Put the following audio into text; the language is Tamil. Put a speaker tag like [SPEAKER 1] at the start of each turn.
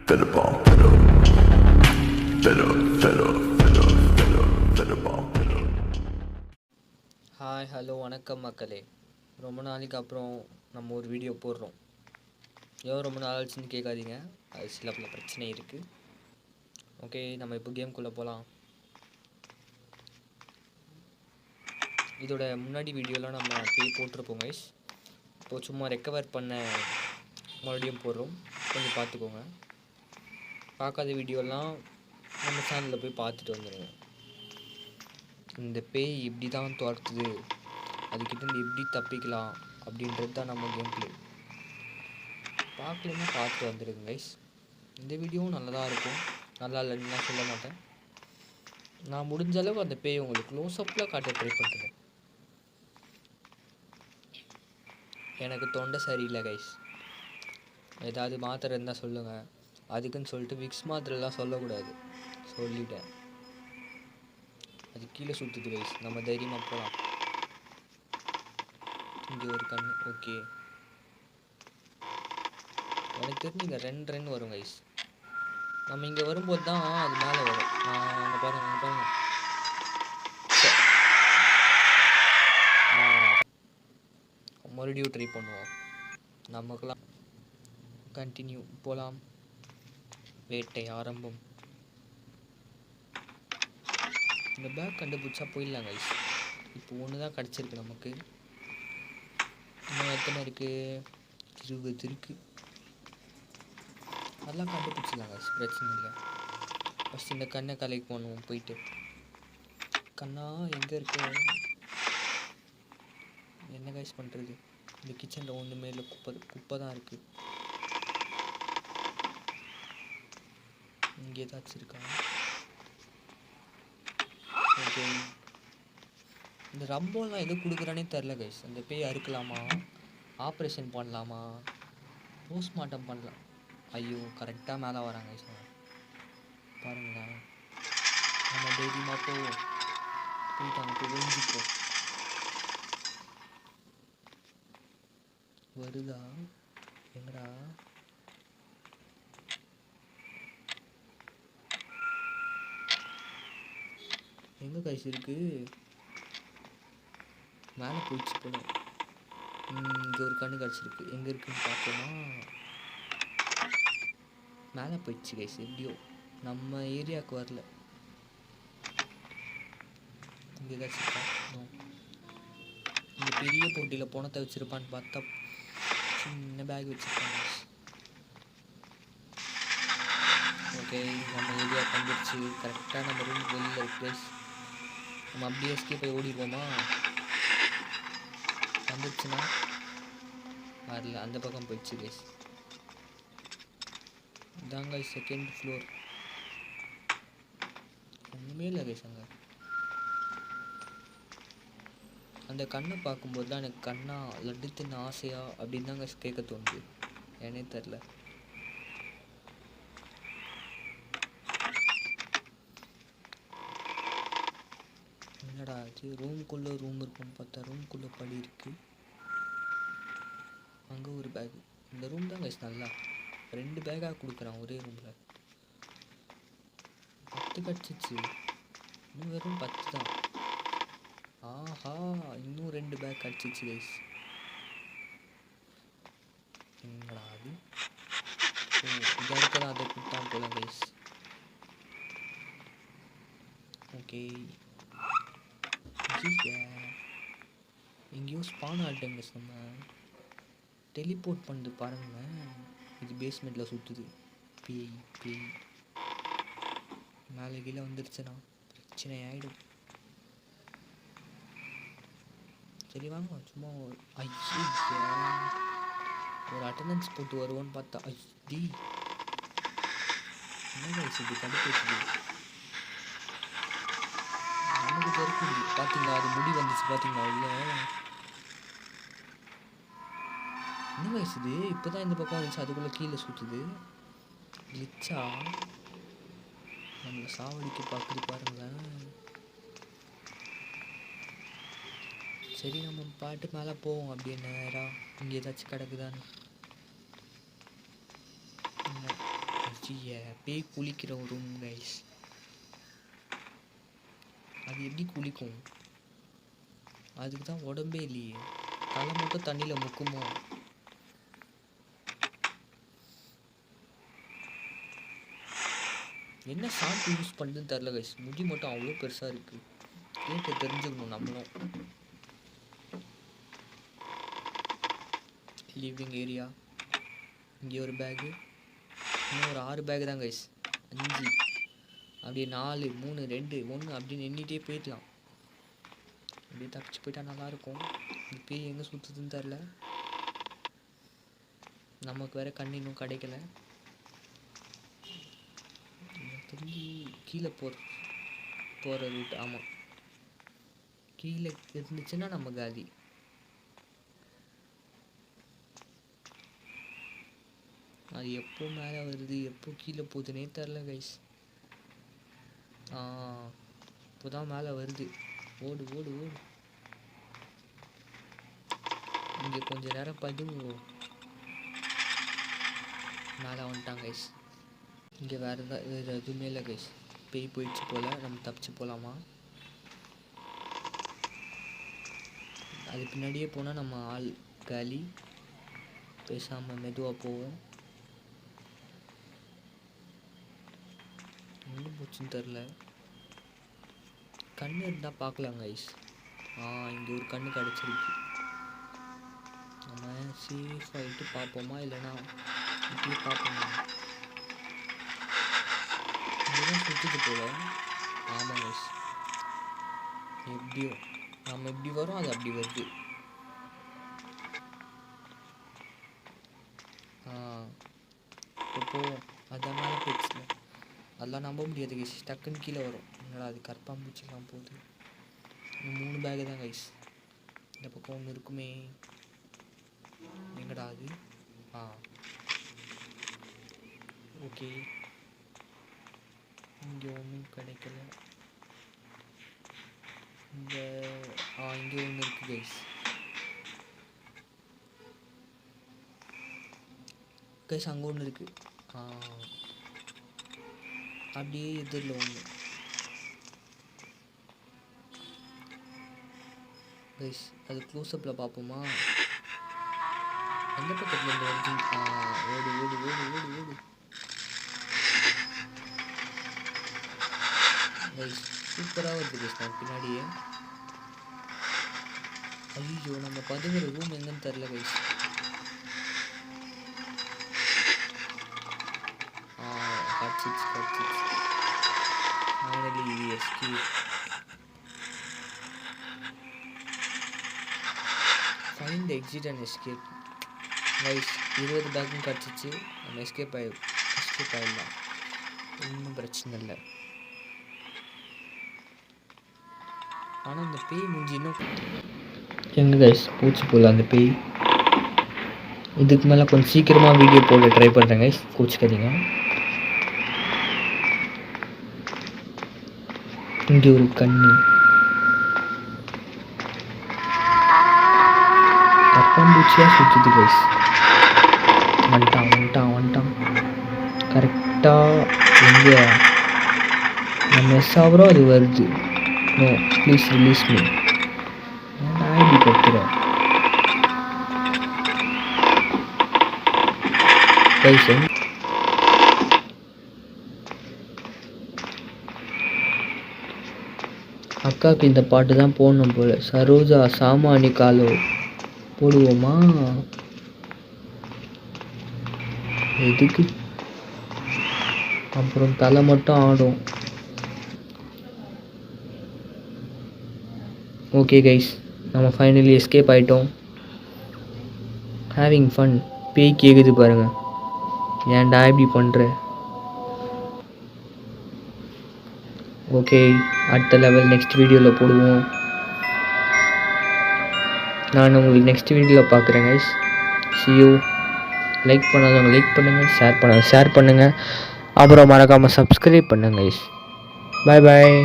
[SPEAKER 1] Fedabomb, Fedo. Fedo, Fedo, Fedo, Fedo, Fedabomb, Fedo.
[SPEAKER 2] Hi hello வணக்கம் மக்களே. ரொம்ப நாளைக்கு அப்புறம் நம்ம ஒரு வீடியோ போடுறோம். ஏன் ரொம்ப நாள் ஆச்சுன்னு கேட்காதீங்க, அது சில பல பிரச்சனை இருக்குது. ஓகே, நம்ம இப்போ கேம்குள்ளே போகலாம். இதோட முன்னாடி வீடியோலாம் நம்ம போட்டிருப்போம் கைஸ். இப்போது சும்மா ரெக்கவர் பண்ண மறுபடியும் போடுறோம், கொஞ்சம் பார்த்துக்கோங்க. பார்க்காத வீடியோலாம் நம்ம சேனலில் போய் பார்த்துட்டு வந்துடுங்க. இந்த பேய் இப்படி தான் துரத்துது, அதுக்கிட்டேருந்து எப்படி தப்பிக்கலாம் அப்படின்றது தான் நம்ம கேம் பிளே. பார்க்கலன்னா பார்த்துட்டு வந்துடுங்க கைஸ். இந்த வீடியோவும் நல்லதாக இருக்கும், நல்லா இல்லைன்னு நான் சொல்ல மாட்டேன். நான் முடிஞ்ச அளவு அந்த பேய் உங்களுக்கு க்ளோஸ்அப்பில் காட்ட ட்ரை பண்ணுறேன். எனக்கு தொண்டை சரியில்லை கைஸ், ஏதாவது மாத்திரை இருந்தால் சொல்லுங்கள். அதுக்குன்னு சொல்லிட்டு விக்ஸ் மாத்திரைலாம் சொல்லக்கூடாது, சொல்லிட்டேன். அது கீழே சுற்றுது கைஸ், நம்ம தைரியமாக போகலாம். இங்கே ஒரு கண். ஓகே, எனக்கு தெரிஞ்சு இங்கே 2 ரன் வரும் கைஸ். நம்ம இங்கே வரும்போது தான் அது மேலே வரும். அங்கே பாருங்கள், அங்கே பாருங்கள். மறுபடியும் ட்ரை பண்ணுவோம். நமக்கெல்லாம் கண்டினியூ போகலாம். வேட்டை ஆரம்பம். இந்த பேக் கண்டுபிடிச்சா போயிடலாம் கைஸ். இப்போ ஒன்று தான் கிடச்சிருக்கு நமக்கு. இன்னும் எத்தனை இருக்குது? 20 இருக்குது. அதெல்லாம் கண்டுபிடிச்சிடலாம் கைஸ், பிரச்சனை இல்லை. ஃபஸ்ட் இந்த கண்ணை கலெக்ட் பண்ணுவோம். போயிட்டு கண்ணா எங்கே இருக்கு? என்ன கைஸ் பண்ணுறது? இந்த கிச்சனில் ஒன்றுமே இல்லை, குப்பை தான் இருக்குது. இங்கே ஏதாச்சும் இருக்கா? ஓகே, இந்த ரம்போலாம் எது கொடுக்குறானே தெரில கைஸ். அந்த பேய் அறுக்கலாமா, ஆப்ரேஷன் பண்ணலாமா, போஸ்ட்மார்ட்டம் பண்ணலாம். ஐயோ, கரெக்டாக மேலே வராங்க கைஸ். பாருங்களேன், நம்ம தைரியமாக போயிட்டு அங்கே போய் ஒழிஞ்சிப்போம். வருதா? எங்கடா? எங்கே கைஸ் இருக்கு? மேலே போயிடுச்சு போல. இங்கே ஒரு கண்ணு கிடச்சிருக்கு. எங்கே இருக்குன்னு பார்ப்போமா? மேலே போயிடுச்சு கைஸ், எப்படியோ நம்ம ஏரியாவுக்கு வரல. இங்கே ஏதாச்சும் இந்த பெரிய போட்டியில் பணத்தை வச்சுருப்பான்னு பார்த்தா சின்ன பேக் வச்சுருப்பாங்க. ஓகே, நம்ம ஏரியா வந்துடுச்சு. கரெக்டாக நம்ம ரூம் வெளியில் இருக்கு கைஸ். நம்ம அப்படியே எஸ்கேப் போய் ஓடிடுவோமா? வந்துடுச்சுன்னா வரல, அந்த பக்கம் போயிடுச்சு கைஸ். இதாங்க செகண்ட் ஃப்ளோர். ஒன்றுமே இல்லை கைஸ். அங்கே அந்த கண்ணை பார்க்கும்போது தான் எனக்கு கண்ணா லட்டு தின்ன ஆசையா அப்படின்னு தாங்க கேட்க தோணுது. ஏன்னே தெரில. என்னடா ஆச்சு? ரூம்குள்ளே ரூம் இருக்குன்னு பார்த்தா ரூம்குள்ளே படி இருக்கு. அங்கே ஒரு பேக். இந்த ரூம் தான் கைஸ் நல்லா 2 பேக்காக கொடுக்குறான் ஒரே ரூமில். 10 கிடச்சிச்சு, இன்னும் வெறும் 10 தான். ஆஹா, இன்னும் 2 பேக் கிடச்சிச்சு கைஸ். என்னடா அது? ஓ, இதாக இருக்கதான் அதை கொடுத்தான் போல கைஸ். ஓகே, எங்கேயோ ஸ்பான் ஆகிட்டேன் கைஸ். நம்ம டெலிபோர்ட் பண்ணுது பாருங்களேன். இது பேஸ்மெண்ட்டில் சுற்றுது. பேய் மேலே கீழே வந்துருச்சுன்னா பிரச்சனை ஆகிடும். சரி வாங்க, சும்மா ஒரு அட்டண்டன்ஸ் போட்டு வருவோன்னு பார்த்தா ஐடி என்ன கைஸ் இப்படி கடுப்பு வச்சுது. நமக்கு தெரிஞ்சு பார்த்தீங்களா, அது முடி வந்துச்சு பார்த்தீங்களா? இல்லை என்ன கைஸ் இது? இப்போ தான் இந்த பக்கம் வந்துச்சு, அதுக்குள்ளே கீழே சுற்றுது. லிச்சா நம்மளை சாவடிக்க பார்க்குது பாருங்களேன். சரி, நம்ம பாட்டு மேலே போவோம். அப்படியே நேராக இங்கே ஏதாச்சும் கிடக்குதான்னு. பேய் குளிக்கிற ஒரு ரூம் கைஸ். அது எப்படி குளிக்கும்? அதுக்கு தான் உடம்பே இல்லையே, தலை மட்டும் தண்ணியில் முக்குமோ? என்ன ஷாம்பு யூஸ் பண்ணுறதுன்னு தெரில கைஸ். முடி மட்டும் அவ்வளோ பெருசாக இருக்குது. கேட்டு தெரிஞ்சுக்கணும் நம்மளும். Living area. இங்கே ஒரு பேகு, இன்னும் ஒரு 6 பேகு தான் கைஸ். 5 அப்படியே 4 3 2 1 அப்படின்னு எண்ணிட்டே போயிடலாம். அப்படியே தப்பிச்சு போயிட்டா நல்லாயிருக்கும். இந்த பேய் எங்கே சுற்றுதுன்னு தெரில. நமக்கு வேறு கண் இன்னும் கிடைக்கல. திரும்பி கீழே போகிற ரூட். ஆமாம், கீழே இருந்துச்சுன்னா நம்ம காலி. அது எப்போ மேலே வருது எப்போ கீழே போகுதுன்னே தெரில கைஸ். இப்போ தான் மேலே வருது. ஓடு ஓடு ஓடு. இங்கே கொஞ்ச நேரம் பதுங்குவோம். மேலே வந்துட்டாங்க கைஸ். இங்கே வேறு எதுவுமே இல்லை கைஸ். பேய் போயிடுச்சு போல். நம்ம தப்பிச்சு போகலாமா? அது பின்னாடியே போனால் நம்ம ஆள் காலி. பேசாமல் மெதுவாக போவோம். எங்கே போச்சுன்னு தெரில. கண் இருந்தால் பார்க்கலாம் கைஸ். இங்கே ஒரு கண்ணு கிடச்சிருக்கு. நம்ம சேஃப் ஆகிட்டு பார்ப்போமா இல்லைனா இப்படியே பார்ப்போமா? இப்படிதான் சுற்றிட்டு போல. ஆமாம் கைஸ், எப்படியோ நம்ம எப்படி வரோம் அது அப்படி வருது. இப்போ அதான் மேலே போயிடுச்சுல. அதெல்லாம் நம்ப முடியாது கைஸ். டக்குன்னு கீழே வரும். என்னடா அது கற்பாம்பூச்சிலாம் போகுது. 3 பேகு தான் கைஸ். இந்த பக்கம் ஒன்று இருக்குமே. எங்கடா அது? ஓகே, இங்கே ஒன்றும் கிடைக்கல. இங்கே ஒன்று இருக்குது கைஸ். கைஸ் அங்கே ஒன்று இருக்குது. அப்படியே எதிரில் ஒன்று கைஸ். அது க்ளோஸ்அப்பில் பார்ப்போமா? எந்த பக்கத்தில் இருந்து வருது? ஓடு ஓடு ஓடு ஓடு ஓடு கைஸ். சூப்பராக வருது கைஸ். நான் பின்னாடியே. ஐயோ, நம்ம பதுங்குற ரூம் எங்கன்னு தெரில கைஸ். கிடச்சிச்சு. Finally escape. Find exit and escape guys. 20 பேக்கும் கிடச்சிச்சு. நம்ம எஸ்கேப் ஆகிடலாம். ஒன்றும் பிரச்சனை இல்லை. ஆனால் இந்த பேய் முடிஞ்சு இன்னும் எங்கே கைஸ் பூச்சி போகல அந்த பேய். இதுக்கு மேலே கொஞ்சம் சீக்கிரமாக வீடியோ போட ட்ரை பண்ணுறேன் கைஸ், கோச்சிக்காதீங்க. இங்கே ஒரு கண்ணு. கற்பாம்பூச்சியாக சுற்றுது கைஸ். வந்துட்டான் கரெக்டாக. எங்கே நம்ம மிஸ் ஆகிறோம் அது வருது. No please release me. நான் இப்படி கத்துறேன் கைஸ். அக்காவுக்கு இந்த பாட்டு தான் போடணும் போல். சரோஜா சாமானி காலோ போடுவோமா? எதுக்கு? அப்புறம் தலை மட்டும் ஆடும். ஓகே கைஸ், நம்ம ஃபைனலி எஸ்கேப் ஆகிட்டோம். Having fun. பேய் கேட்குது பாருங்கள். ஏன்டா இப்படி பண்ணுற? ஓகே, அடுத்த லெவல் நெக்ஸ்ட் வீடியோவில் போடுவோம். நான் உங்களுக்கு நெக்ஸ்ட் வீடியோவில் பார்க்குறேன் கைஸ். see you. லைக் பண்ணாதவங்க லைக் பண்ணுங்கள், ஷேர் பண்ணுங்கள். அப்புறம் மறக்காமல் சப்ஸ்கிரைப் பண்ணுங்கள் கைஸ். பாய் பாய்.